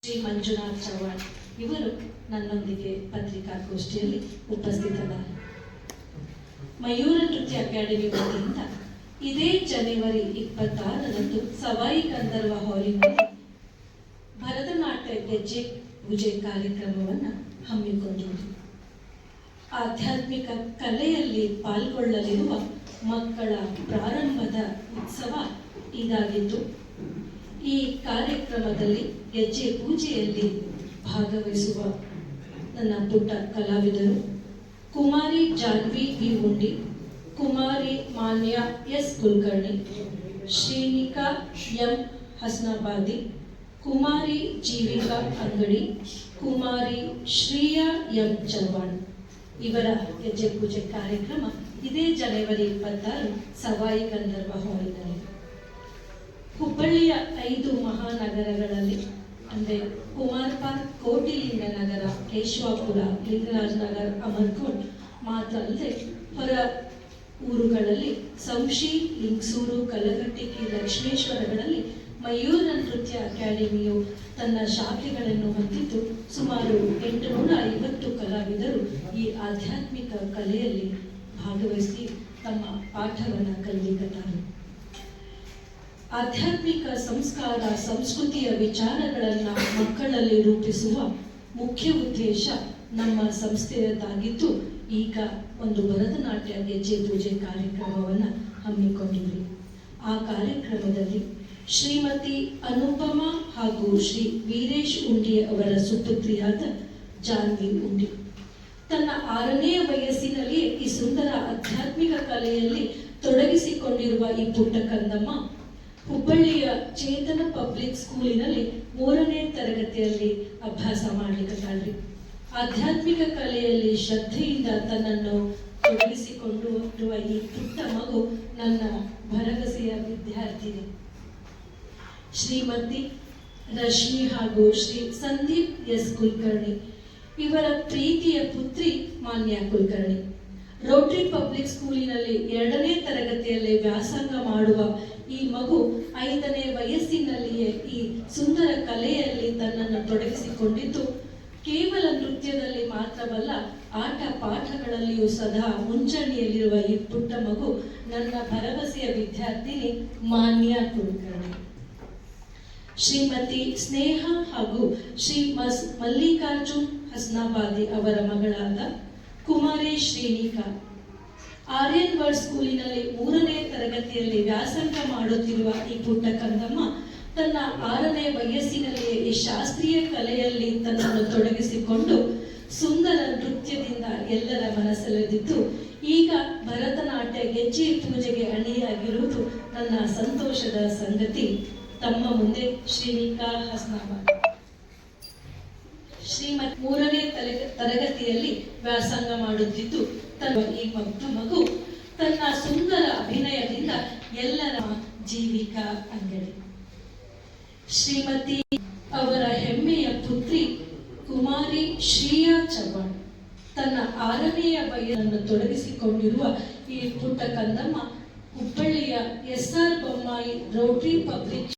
ಶ್ರೀ ಮಂಜುನಾಥ್ ಚವ್ಹಾಣ್ ಇವರು ನನ್ನೊಂದಿಗೆ ಪತ್ರಿಕಾಗೋಷ್ಠಿಯಲ್ಲಿ ಉಪಸ್ಥಿತರಾದರು. ಮಯೂರ ನೃತ್ಯ ಅಕಾಡೆಮಿ ವತಿಯಿಂದ ಇದೇ ಜನವರಿ 26ರಂದು ಸವಾಯಿ ಗಂಧರ್ವ ಹಾಲಿನಲ್ಲಿ ಭರತನಾಟ್ಯ ಗೆಜ್ಜೆ ಪೂಜೆ ಕಾರ್ಯಕ್ರಮವನ್ನು ಹಮ್ಮಿಕೊಂಡಿದೆ. ಆಧ್ಯಾತ್ಮಿಕ ಕಲೆಯಲ್ಲಿ ಪಾಲ್ಗೊಳ್ಳಲಿರುವ ಮಕ್ಕಳ ಪ್ರಾರಂಭದ ಉತ್ಸವ ಇದಾಗಿದ್ದು, ಈ ಕಾರ್ಯಕ್ರಮದಲ್ಲಿ ಗೆಜ್ಜೆ ಪೂಜೆಯಲ್ಲಿ ಭಾಗವಹಿಸುವ ನನ್ನ ಪುಟ್ಟ ಕಲಾವಿದರು ಕುಮಾರಿ ಜಾನ್ವಿ ವಿ ಉಂಡಿ, ಕುಮಾರಿ ಮಾನ್ಯ ಎಸ್ ಕುಲಕರ್ಣಿ, ಶ್ರೀನಿಕಾ ಎಂ ಹಸ್ನಾಬಾದಿ, ಕುಮಾರಿ ಜೀವಿಕಾ ಅಂಗಡಿ, ಕುಮಾರಿ ಶ್ರೀಯಾ ಎಂ ಚವ್ಹಾಣ್ ಇವರ ಗೆಜ್ಜೆ ಪೂಜೆ ಕಾರ್ಯಕ್ರಮ ಇದೇ ಜನವರಿ 26 ಸವಾಯಿ ಗಂಧರ್ವ ಹಾಲಿನಲ್ಲಿ. ಹುಬ್ಬಳ್ಳಿಯ 5 ಮಹಾನಗರಗಳಲ್ಲಿ ಅಂದರೆ ಕುಮಾರ್ ಪಾರ್ಕ್, ಕೋಟಿಲಿಂಗ ನಗರ, ಕೇಶವಾಪುರ, ಲಿಂಗರಾಜ್ ನಗರ್, ಅಮರ್ಕೋಟ್ ಮಾತ್ರ ಅಲ್ಲದೆ ಹೊರ ಊರುಗಳಲ್ಲಿ ಸಂಶಿ, ಲಿಂಗಸೂರು, ಕಲಘಟಕಿ, ಲಕ್ಷ್ಮೇಶ್ವರಗಳಲ್ಲಿ ಮಯೂರ ನೃತ್ಯ ಅಕಾಡೆಮಿಯು ತನ್ನ ಶಾಖೆಗಳನ್ನು ಹೊಂದಿದ್ದು ಸುಮಾರು 850 ಕಲಾವಿದರು ಈ ಆಧ್ಯಾತ್ಮಿಕ ಕಲೆಯಲ್ಲಿ ಭಾಗವಹಿಸಿ ತಮ್ಮ ಪಾಠವನ್ನು ಕಲಿಯುತ್ತಾರೆ. ಆಧ್ಯಾತ್ಮಿಕ ಸಂಸ್ಕಾರ, ಸಂಸ್ಕೃತಿಯ ವಿಚಾರಗಳನ್ನು ಮಕ್ಕಳಲ್ಲಿ ರೂಪಿಸುವ ಮುಖ್ಯ ಉದ್ದೇಶ ನಮ್ಮ ಸಂಸ್ಥೆಯದಾಗಿದ್ದು, ಈಗ ಒಂದು ಭರತನಾಟ್ಯ ಗೆಜ್ಜೆ ಪೂಜೆ ಕಾರ್ಯಕ್ರಮವನ್ನು ಹಮ್ಮಿಕೊಂಡಿದ್ವಿ. ಆ ಕಾರ್ಯಕ್ರಮದಲ್ಲಿ ಶ್ರೀಮತಿ ಅನುಪಮಾ ಹಾಗೂ ಶ್ರೀ ವೀರೇಶ್ ಉಂಡಿ ಅವರ ಸುಪುತ್ರಿಯಾದ ಜಾನ್ವಿ ಉಂಡಿ ತನ್ನ 6ನೇ ವಯಸ್ಸಿನಲ್ಲಿಯೇ ಈ ಸುಂದರ ಆಧ್ಯಾತ್ಮಿಕ ಕಲೆಯಲ್ಲಿ ತೊಡಗಿಸಿಕೊಂಡಿರುವ ಈ ಪುಟ್ಟ ಕಂದಮ್ಮ ಹುಬ್ಬಳ್ಳಿಯ ಚೇತನ ಪಬ್ಲಿಕ್ ಸ್ಕೂಲಿನಲ್ಲಿ 3ನೇ ತರಗತಿಯಲ್ಲಿ ಅಭ್ಯಾಸ ಮಾಡಲಿಕ್ಕಾಳ್ರಿ. ಆಧ್ಯಾತ್ಮಿಕ ಕಲೆಯಲ್ಲಿ ಶ್ರದ್ಧೆಯಿಂದ ತನ್ನನ್ನು ತೊಡಗಿಸಿಕೊಂಡಿರುವ ಈ ಪುಟ್ಟ ಮಗು ನನ್ನ ಭರವಸೆಯ ವಿದ್ಯಾರ್ಥಿನಿ. ಶ್ರೀಮತಿ ರಶ್ಮಿ ಹಾಗೂ ಶ್ರೀ ಸಂದೀಪ್ ಎಸ್ ಕುಲಕರ್ಣಿ ಇವರ ಪ್ರೀತಿಯ ಪುತ್ರಿ ಮಾನ್ಯ ಕುಲಕರ್ಣಿ. ರೋಟರಿ ಪಬ್ಲಿಕ್ ಸ್ಕೂಲಿನಲ್ಲಿ 2ನೇ ತರಗತಿಯಲ್ಲಿ ವ್ಯಾಸಂಗ ಮಾಡುವ ಈ ಮಗು 5ನೇ ವಯಸ್ಸಿನಲ್ಲಿಯೇ ಈ ಸುಂದರ ಕಲೆಯಲ್ಲಿ ತನ್ನನ್ನು ತೊಡಗಿಸಿಕೊಂಡಿದ್ದು, ಕೇವಲ ನೃತ್ಯದಲ್ಲಿ ಮಾತ್ರವಲ್ಲ ಆಟ ಪಾಠಗಳಲ್ಲಿಯೂ ಸದಾ ಮುಂಚೂಣಿಯಲ್ಲಿರುವ ಈ ಪುಟ್ಟ ಮಗು ನನ್ನ ಭರವಸೆಯ ವಿದ್ಯಾರ್ಥಿನಿ ಮಾನ್ಯ ಕುಲಕರ್ಣಿ. ಶ್ರೀಮತಿ ಸ್ನೇಹ ಹಾಗೂ ಶ್ರೀ ಮಲ್ಲಿಕಾರ್ಜುನ್ ಹಸ್ನಾಬಾದಿ ಅವರ ಮಗಳಾದ ಕುಮಾರಿ ಶ್ರೀನಿಕಾ ಆರ್ಯನ್ ವರ್ಡ್ ಸ್ಕೂಲಿನಲ್ಲಿ 3ನೇ ತರಗತಿಯಲ್ಲಿ ವ್ಯಾಸಂಗ ಮಾಡುತ್ತಿರುವ ಈ ಪುಟ್ಟ ಕಂದಮ್ಮ ತನ್ನ 6ನೇ ವಯಸ್ಸಿನಲ್ಲಿಯೇ ಈ ಶಾಸ್ತ್ರೀಯ ಕಲೆಯಲ್ಲಿ ತನ್ನನ್ನು ತೊಡಗಿಸಿಕೊಂಡು ಸುಂದರ ನೃತ್ಯದಿಂದ ಎಲ್ಲರ ಮನಸೆಳೆದಿದ್ದು, ಈಗ ಭರತನಾಟ್ಯ ಗೆಜ್ಜೆ ಪೂಜೆಗೆ ಅಣಿಯಾಗಿರುವುದು ನನ್ನ ಸಂತೋಷದ ಸಂಗತಿ. ತಮ್ಮ ಮುಂದೆ ಶ್ರೀನಿಕಾ ಹಸ್ನಾಬಾದ್ ಶ್ರೀಮತಿ 3ನೇ ತರಗತಿಯಲ್ಲಿ ವ್ಯಾಸಂಗ ಮಾಡುತ್ತಿದ್ದು, ಈ ಮಗು ತನ್ನ ಸುಂದರ ಅಭಿನಯದಿಂದ ಎಲ್ಲರ ಜೀವಿಕಾ ಅಂಗಡಿ. ಶ್ರೀಮತಿ ಅವರ ಹೆಮ್ಮೆಯ ಪುತ್ರಿ ಕುಮಾರಿ ಶ್ರೀಯಾ ಚವ್ಹಾಣ್ ತನ್ನ 6ನೆಯ ವಯಸ್ಸನ್ನು ತೊಡಗಿಸಿಕೊಂಡಿರುವ ಈ ಪುಟ್ಟ ಕಂದಮ್ಮ ಹುಬ್ಬಳ್ಳಿಯ SR ಬೊಮ್ಮಾಯಿ ರೋಟರಿ ಪಬ್ಲಿಕ್